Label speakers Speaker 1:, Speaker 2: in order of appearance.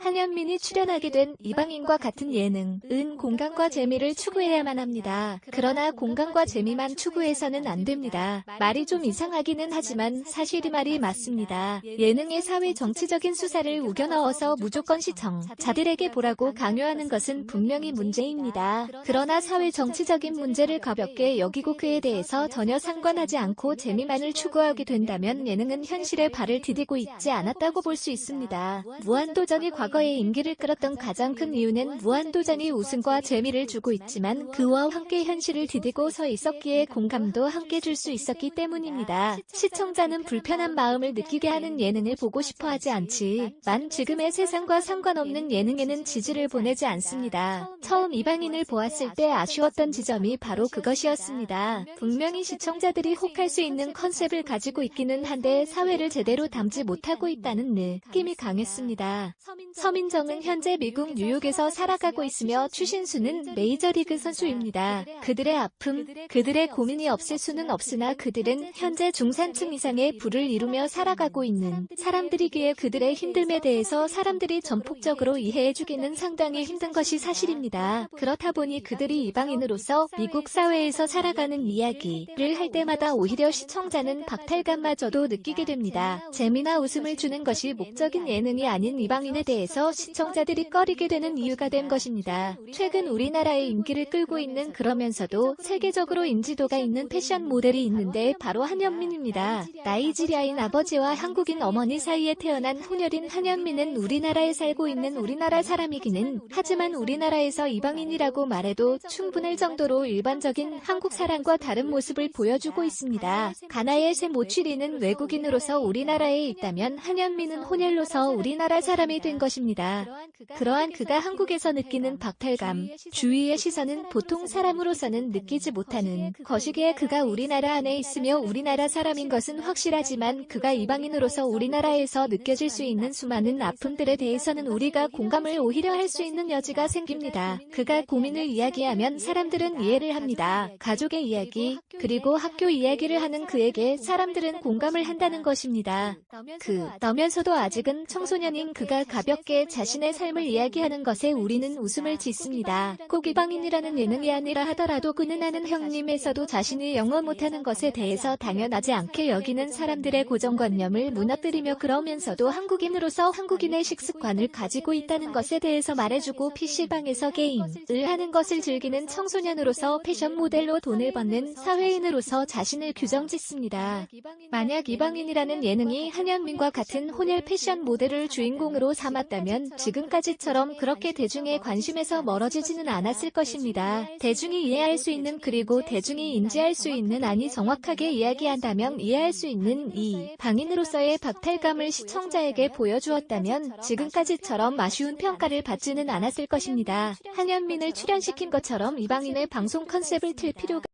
Speaker 1: 한현민이 출연하게 된 이방인과 같은 예능은 공감과 재미를 추구해야만 합니다. 그러나 공감과 재미만 추구해서는 안 됩니다. 말이 좀 이상하기는 하지만 사실 이 말이 맞습니다. 예능에 사회 정치적인 수사를 우겨 넣어서 무조건 시청자들에게 보라고 강요하는 것은 분명히 문제입니다. 그러나 사회 정치적인 문제를 가볍게 여기고 그에 대해서 전혀 상관하지 않고 재미만을 추구하게 된다면 예능은 현실에 발을 디디고 있지 않았다고 볼 수 있습니다. 무한도전이 과거에 인기를 끌었던 가장 큰 이유는 무한도전이 웃음과 재미를 주고 있지만 그와 함께 현실을 디디고 서 있었기에 공감도 함께 줄 수 있었기 때문입니다. 시청자는 불편한 마음을 느끼게 하는 예능을 보고 싶어 하지 않지만 지금의 세상과 상관없는 예능에는 지지를 보내지 않습니다. 처음 이방인을 보았을 때 아쉬웠던 지점이 바로 그것이었습니다. 분명히 시청자들이 혹할 수 있는 컨셉을 가지고 있기는 한데 사회를 제대로 담지 못하고 있다는 느낌이 강했습니다. 서민정은 현재 미국 뉴욕에서 살아가고 있으며 추신수는 메이저리그 선수입니다. 그들의 아픔, 그들의 고민이 없을 수는 없으나 그들은 현재 중산층 이상의 부를 이루며 살아가고 있는 사람들이기에 그들의 힘듦에 대해서 사람들이 전폭적으로 이해해주기는 상당히 힘든 것이 사실입니다. 그렇다 보니 그들이 이방인으로서 미국 사회에서 살아가는 이야기를 할 때마다 오히려 시청자는 박탈감마저도 느끼게 됩니다. 재미나 웃음을 주는 것이 목적인 예능이 아닌 이방인에 대해서 시청자들이 꺼리게 되는 이유가 된 것입니다. 최근 우리나라의 인기를 끌고 있는 그러면서도 세계적으로 인지도가 있는 패션 모델이 있는데 바로 한현민입니다. 나이지리아인 아버지와 한국인 어머니 사이에 태어난 혼혈인 한현민은 우리나라에 살고 있는 우리나라 사람이기는 하지만 우리나라에서 이방인이라고 말해도 충분할 정도로 일반적인 한국 사람과 다른 모습을 보여주고 있습니다. 가나의 새 모취리는 외국인으로서 우리나라에 있다면 한현민은 혼혈로서 우리나라 사람이 된 것입니다. 그러한 그가 한국에서 느끼는 박탈감, 주위의 시선은 보통 사람으로서는 느끼지 못하는 것이기에 그가 우리나라 안에 있으며 우리나라 사람인 것은 확실하지만 그가 이방인으로서 우리나라에서 느껴질 수 있는 수많은 아픔들에 대해서는 우리가 공감을 오히려 할 수 있는 여지가 생깁니다. 그가 고민을 이야기하면 사람들은 이해를 합니다. 가족의 이야기, 그리고 학교 이야기를 하는 그에게 사람들은 공감을 한다는 것입니다. 그러면서도 아직은 청소년인 그가 가볍게 자신의 삶을 이야기하는 것에 우리는 웃음을 짓습니다. 꼭 이방인이라는 예능이 아니라 하더라도 그는 아는 형님에서도 자신이 영어 못하는 것에 대해서 당연하지 않게 여기는 사람들의 고정관념을 무너뜨리며 그러면서도 한국인으로서 한국인의 식습관을 가지고 있다는 것에 대해서 말해주고 PC방에서 게임을 하는 것을 즐기는 청소년으로서 패션 모델로 돈을 버는 사회인으로서 자신을 규정짓습니다. 만약 이방인이라는 예능이 한현민과 같은 혼혈 패션 모델을 주인공으로 삼았다면 지금까지처럼 그렇게 대중의 관심에서 멀어지지는 않았을 것입니다. 대중이 이해할 수 있는 그리고 대중이 인지할 수 있는 아니 정확하게 이야기한다면 이해할 수 있는 이 방인으로서의 박탈감을 시청자에게 보여주었다면 지금까지처럼 아쉬운 평가를 받지는 않았을 것입니다. 한현민을 출연시킨 것처럼 이방인의 방송 컨셉을 틀 필요가